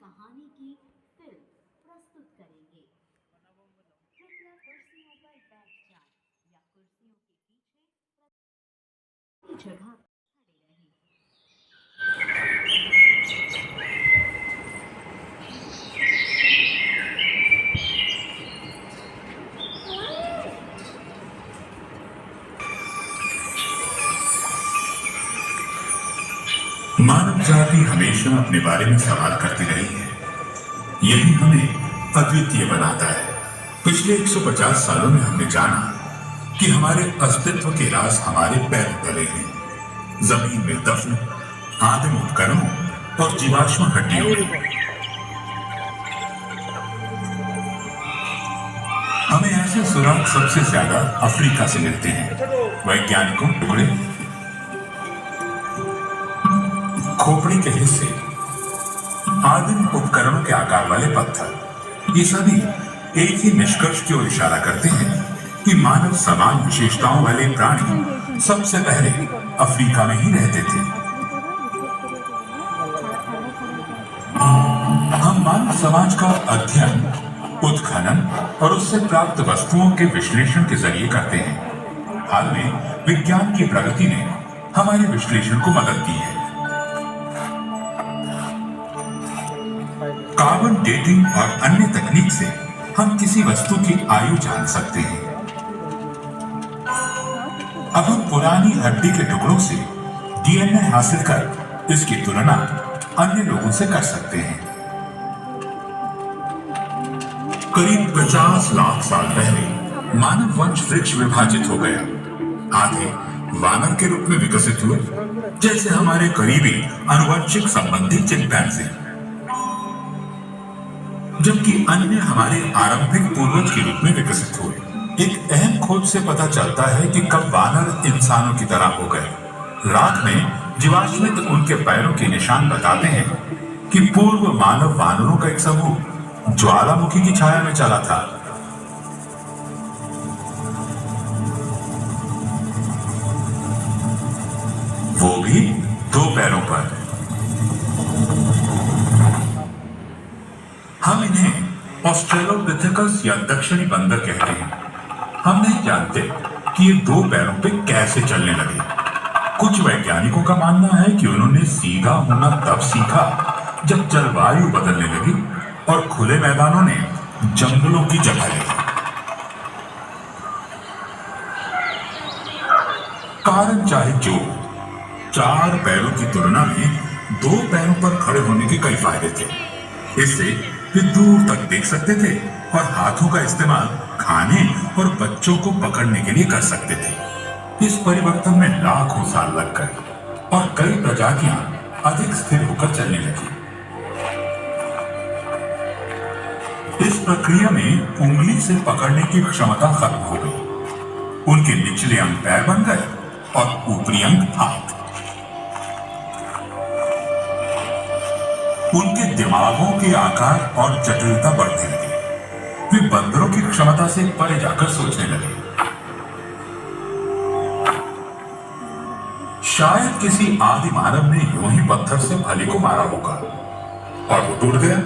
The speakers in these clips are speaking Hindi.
कहानी की फिल्म प्रस्तुत करेंगे। कृपया कुर्सियों पर बैठ जाएं या कुर्सियों के पीछे जगह पर खड़े रहें। मानव जाति हमेशा अपने बारे में सवाल करती रही है। यही हमें अद्वितीय बनाता है। पिछले 150 सालों में हमने जाना कि हमारे अस्तित्व के राज हमारे पैरों तले हैं। जमीन में दफन, आदिम उपकरणों और जीवाश्म हड्डियों में। हमें ऐसे सुराग सबसे ज्यादा अफ्रीका से मिलते हैं। वैज्ञानिकों टुकड़े, खोपड़ी के हिस्से, आदिम उपकरणों के आकार वाले पत्थर, ये सभी एक ही निष्कर्ष की ओर इशारा करते हैं कि मानव समान विशेषताओं वाले प्राणी सबसे पहले अफ्रीका में ही रहते थे। हम मानव समाज का अध्ययन, उत्खनन और उससे प्राप्त वस्तुओं के विश्लेषण के जरिए करते हैं। हाल में विज्ञान की प्रगति ने हमारे विश्लेषण को मदद दी है। कार्बन डेटिंग और अन्य तकनीक से हम किसी वस्तु की आयु जान सकते हैं। अब हम पुरानी हड्डी के टुकड़ों से डीएनए हासिल कर इसकी तुलना अन्य लोगों से कर सकते हैं। करीब 50 लाख साल पहले मानव वंश वृक्ष विभाजित हो गया। आधे वानर के रूप में विकसित हुए, जैसे हमारे करीबी आनुवंशिक संबंधी चिंपैंजी, जबकि अन्य हमारे आरंभिक पूर्वज के रूप में विकसित हुए। एक अहम खोज से पता चलता है कि कब वानर इंसानों की तरह हो गए। रात में जीवाश्मित उनके पैरों के निशान बताते हैं कि पूर्व मानव वानरों का एक समूह ज्वालामुखी की छाया में चला था। वो भी 2 पैरों पर। हम इन्हें ऑस्ट्रेलोपिथेकस या दक्षिणी बंदर कहते हैं। हम नहीं जानते कि ये 2 पैरों पे कैसे चलने लगे। कुछ वैज्ञानिकों का मानना है कि उन्होंने सीधा होना तब सीखा जब जलवायु बदलने लगी और खुले मैदानों ने जंगलों की जगह ली। कारण चाहे जो, 4 पैरों की तुलना में 2 पैरों पर खड़े होने के कई फायदे थे। इससे वे दूर तक देख सकते थे और हाथों का इस्तेमाल खाने और बच्चों को पकड़ने के लिए कर सकते थे। इस परिवर्तन में लाखों साल लग गए और कई प्रजातियां अधिक स्थिर होकर चलने लगी। इस प्रक्रिया में उंगली से पकड़ने की क्षमता खत्म हो गई। उनके निचले अंग पैर बन गए और ऊपरी अंग हाथ। उनके दिमागों के आकार और जटिलता बढ़ने लगी। वे बंदरों की क्षमता से परे जाकर सोचने लगे। शायद किसी आदि मानव ने यूं ही पत्थर से भाले को मारा होगा और वो टूट गया,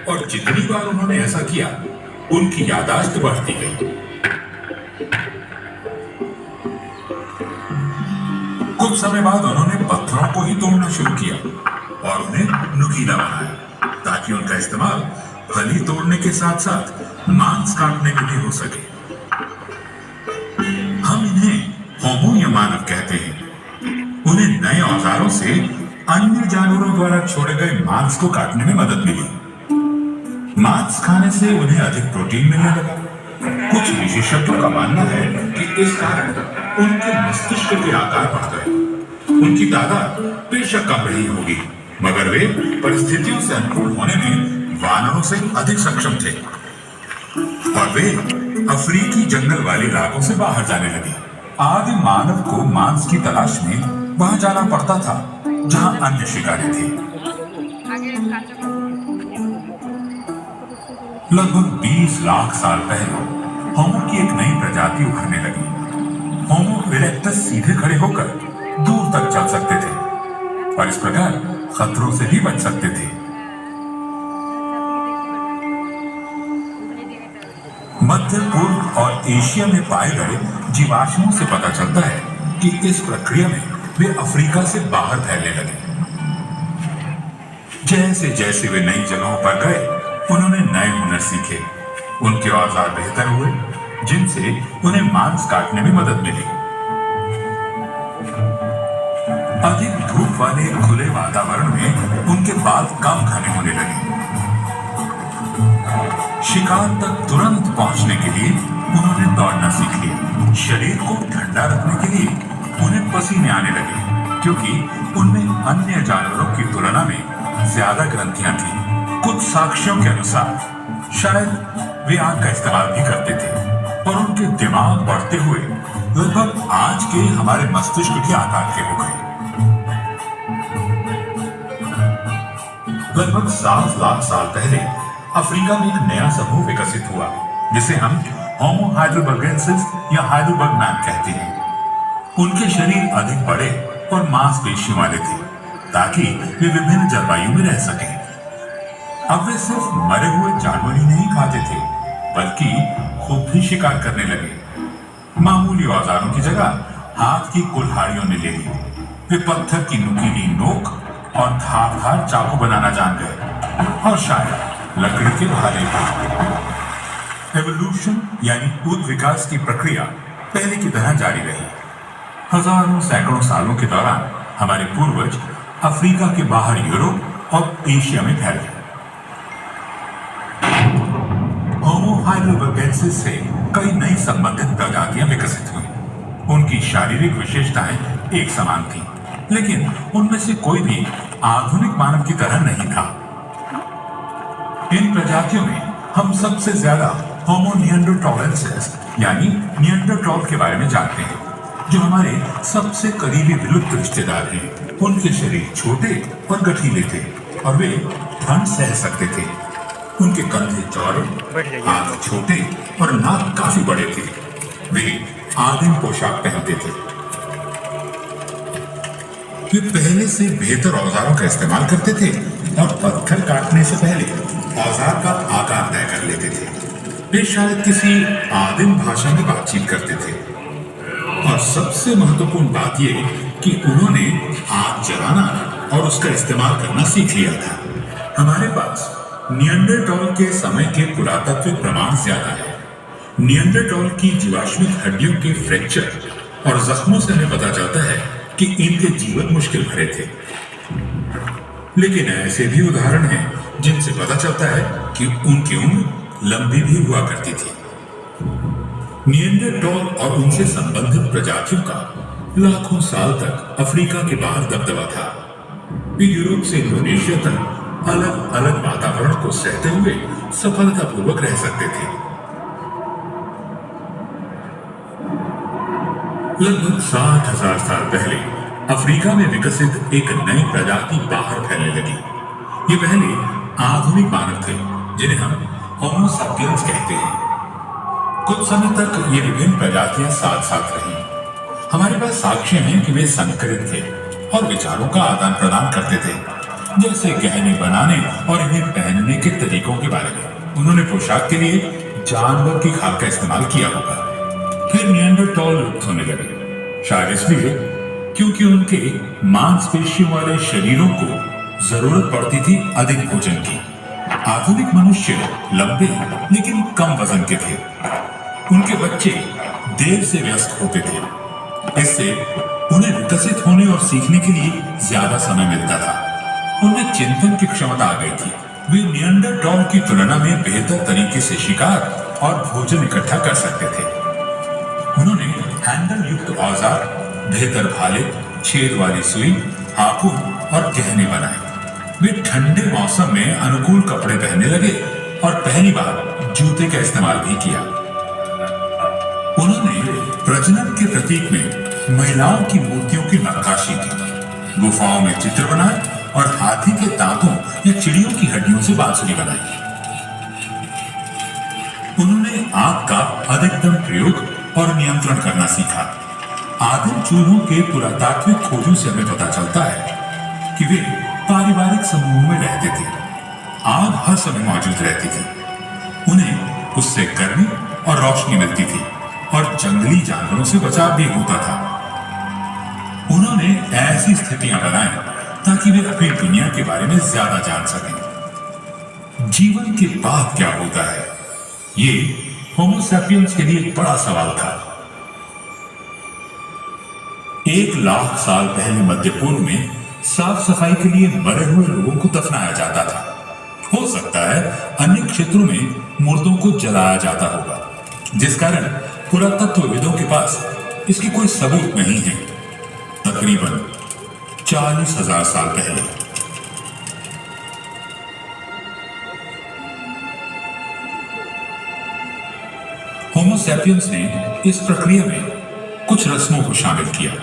और जितनी बार उन्होंने ऐसा किया, उनकी याददाश्त बढ़ती गई। कुछ समय बाद उन्होंने पत्थरों को ही तोड़ना शुरू किया और उन्हें नुकीला बनाया, ताकि उनका इस्तेमाल फली तोड़ने के साथ साथ मांस काटने के लिए हो सके। हम इन्हें होमो या मानव कहते हैं। उन्हें नए औजारों से अन्य जानवरों द्वारा छोड़े गए मांस को काटने में मदद मिली। मांस खाने से उन्हें अधिक प्रोटीन मिलने लगा। कुछ विशेषज्ञों का मानना है कि इस कारण उनके मस्तिष्क के आकार बढ़ गए। उनकी तादाद बेशक कम रही होगी, मगर वे परिस्थितियों से अनुकूल होने में वानरों से अधिक सक्षम थे और वे अफ्रीकी जंगल वाले इलाकों से बाहर जाने लगे। आदि मानव को मांस की तलाश में वहां जाना पड़ता था जहां अन्य शिकारी थे। लगभग 20 लाख साल पहले होमो की एक नई प्रजाति उभरने लगी। होमो इरेक्टस सीधे खड़े होकर दूर तक चल सकते थे और इस प्रकार खतरों से भी बच सकते थे। मध्य पूर्व और एशिया में पाए गए जीवाश्मों से पता चलता है कि इस प्रक्रिया में वे अफ्रीका से बाहर फैलने लगे। जैसे जैसे वे नई जगहों पर गए, उन्होंने नए हुनर सीखे। उनके औजार बेहतर हुए, जिनसे उन्हें मांस काटने में मदद मिली। अधिक धूप वाले खुले वातावरण में उनके बाल कम घने होने लगे। शिकार तक तुरंत पहुंचने के लिए उन्होंने दौड़ना सीख लिया। शरीर को ठंडा रखने के लिए उन्हें पसीने आने लगे, क्योंकि उनमें अन्य जानवरों की तुलना में ज्यादा ग्रंथियां थी। कुछ साक्ष्यों के अनुसार शायद वे आग का इस्तेमाल भी करते थे, और उनके दिमाग बढ़ते हुए लगभग आज के हमारे मस्तिष्क के आकार के हो गए। लगभग 7 लाख साल पहले अफ्रीका में एक नया समूह विकसित हुआ, जिसे हम होमो हाइडेलबर्गेंसिस या हाइडेलबर्ग मैन कहते हैं। उनके शरीर अधिक बड़े और मांसपेशियों वाले थे, ताकि वे विभिन्न जलवायु में रह सकें। अब वे सिर्फ मरे हुए जानवर ही नहीं खाते थे, बल्कि खुद भी शिकार करने लगे। मामूली औजारों की जगह हाथ की कुल्हाड़ियों ने ले ली। वे पत्थर की नुकीली नोक और धारदार चाकू बनाना जान गए, और शायद लकड़ी के भाले पर। एवोल्यूशन यानी उत्पत्ति विकास की प्रक्रिया पहले की तरह जारी रही। हजारों सैकड़ों सालों के दौरान हमारे पूर्वज अफ्रीका के बाहर यूरोप और एशिया में फैल गए। होमो हाइडेलबर्गेंसिस से कई नई संबंधित प्रजातियां विकसित हुई। उनकी शारीरिक विशेषताएं एक समान थी, लेकिन उनमें से कोई भी आधुनिक मानव की तरह नहीं था। इन प्रजातियों में हम सबसे ज्यादा होमो निएंडरथालेंसिस यानी निएंडरथॉल के बारे में जानते हैं, जो हमारे सबसे करीबी विलुप्त रिश्तेदार हैं। उनके शरीर छोटे और गठीले थे, और वे ठंड सह सकते थे। उनके कंधे चौड़े, हाथ छोटे और नाक काफी बड़े थे। वे आदिम पोशाक पहनते थे। वे पहले से बेहतर औजारों का इस्तेमाल करते थे, और पत्थर काटने से पहले औजार का आकार तय कर लेते थे। वे शायद किसी आदिम भाषा में बातचीत करते थे, और सबसे महत्वपूर्ण बात यह कि उन्होंने आग जलाना और उसका इस्तेमाल करना सीख लिया था। हमारे पास निएंडरथॉल के समय के पुरातत्विक प्रमाण ज्यादा है। निएंडरथॉल की जीवाश्मिक हड्डियों के फ्रैक्चर और जख्मों से हमें पता चलता है कि इनके जीवन मुश्किल भरे थे। लेकिन ऐसे भी उदाहरण हैं जिनसे पता चलता है कि उनकी उम्र लंबी भी हुआ करती थी। निएंडरथॉल और उनसे संबंधित प्रजातियों का लाखों साल तक अफ्रीका के बाहर दबदबा था। वे यूरोप से इंडोनेशिया तक अलग अलग वातावरण को सहते हुए सफलतापूर्वक रह सकते थे। लगभग 60,000 साल पहले अफ्रीका में विकसित एक नई प्रजाति बाहर फैलने लगी। ये पहले आधुनिक मानव थे, जिन्हें हम होमो सैपियंस कहते हैं। कुछ समय तक ये विभिन्न प्रजातियां साथ साथ रहीं। हमारे पास साक्ष्य हैं कि वे संकरित थे और विचारों का आदान प्रदान करते थे, जैसे गहने बनाने और इन्हें पहनने के तरीकों के बारे में। उन्होंने पोशाक के लिए जानवर की खाल का इस्तेमाल किया होगा। फिर निएंडरथॉल लुप्त होने लगे, शायद इसलिए क्योंकि उनके मांसपेशियों वाले शरीरों को जरूरत पड़ती थी अधिक भोजन की। आधुनिक मनुष्य लंबे लेकिन कम वजन के थे। उनके बच्चे देर से व्यस्त होते थे, इससे उन्हें विकसित होने और सीखने के लिए ज्यादा समय मिलता था। उनमें चिंतन की क्षमता आ गई थी। वे निएंडरथॉल की तुलना में बेहतर तरीके से शिकार और भोजन इकट्ठा कर सकते थे। उन्होंने हैंडल युक्त औजार, बेहतर भाले, छेद वाली सुई, हाथों और गहने बनाए। वे ठंडे मौसम में अनुकूल कपड़े पहनने लगे और पहली बार जूते का इस्तेमाल भी किया। उन्होंने प्रजनन के प्रतीक में महिलाओं की मूर्तियों की नक्काशी की, गुफाओं में चित्र बनाए और हाथी के दांतों या चिड़ियों की हड्डियों से बांसुरी बनाई। उन्होंने आग का अधिकतम प्रयोग और नियंत्रण करना सीखा। आदिम चूल्हों के पुरातात्विक खोजों से हमें पता चलता है कि वे पारिवारिक समूह में रहते थे। आग हर समय मौजूद रहती थी। उन्हें उससे गर्मी और रोशनी मिलती थी और जंगली जानवरों से बचाव भी होता था। उन्होंने ऐसी स्थितियां बनाई ताकि वे अपनी दुनिया के बारे में ज्यादा जान सकें। जीवन के बाद क्या होता है, ये होमो सैपियंस के लिए एक बड़ा सवाल था। 1 लाख साल पहले मध्य पूर्व में साफ सफाई के लिए मरे हुए लोगों को दफनाया जाता था। हो सकता है अन्य क्षेत्रों में मुर्दों को जलाया जाता होगा, जिस कारण पुरातत्वविदों के पास इसकी कोई सबूत नहीं है। तकरीबन 40,000 साल पहले होमो सैपियंस ने इस प्रक्रिया में कुछ रस्मों को शामिल किया,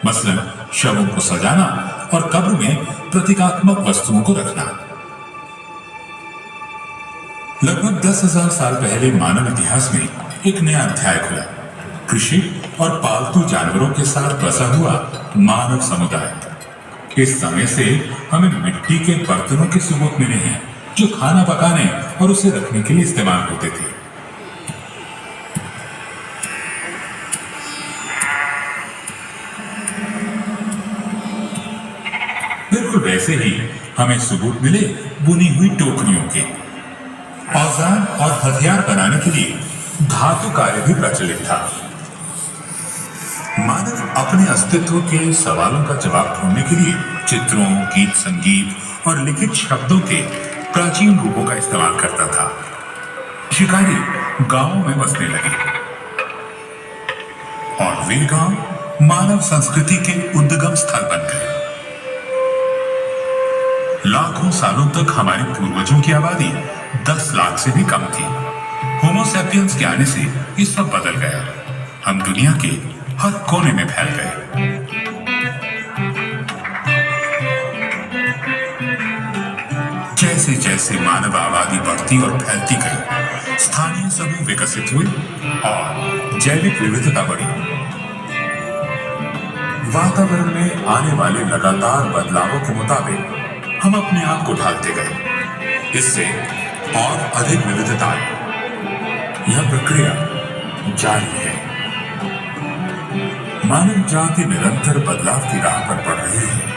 मसलन शवों को सजाना और कब्र में प्रतीकात्मक वस्तुओं को रखना। लगभग 10,000 साल पहले मानव इतिहास में एक नया अध्याय खुला। कृषि और पालतू जानवरों के साथ बसा हुआ मानव समुदाय। इस समय से हमें मिट्टी के बर्तनों के सबूत मिले हैं जो खाना पकाने और उसे रखने के लिए इस्तेमाल होते थे। बिल्कुल वैसे ही हमें सबूत मिले बुनी हुई टोकरियों के। औजार और हथियार बनाने के लिए धातु कार्य भी प्रचलित था। मानव अपने अस्तित्व के सवालों का जवाब ढूंढने के लिए चित्रों, गीत संगीत और लिखित शब्दों के प्राचीन रूपों का इस्तेमाल करता था। शिकारी गांवों में बसने लगे और वे गांव मानव संस्कृति के उद्गम स्थल बन गए। लाखों सालों तक हमारे पूर्वजों की आबादी 10 लाख से भी कम थी। होमो सैपियंस के आने से ये सब बदल गया। हम दुनिया के हर कोने में फैल गए। जैसे जैसे मानव आबादी बढ़ती और फैलती गई, स्थानीय समूह विकसित हुए और जैविक विविधता बढ़ी। वातावरण में आने वाले लगातार बदलावों के मुताबिक हम अपने आप को ढालते गए। इससे और अधिक विविधता आई। यह प्रक्रिया जारी है। मानव जाति निरंतर बदलाव की राह पर बढ़ रही है।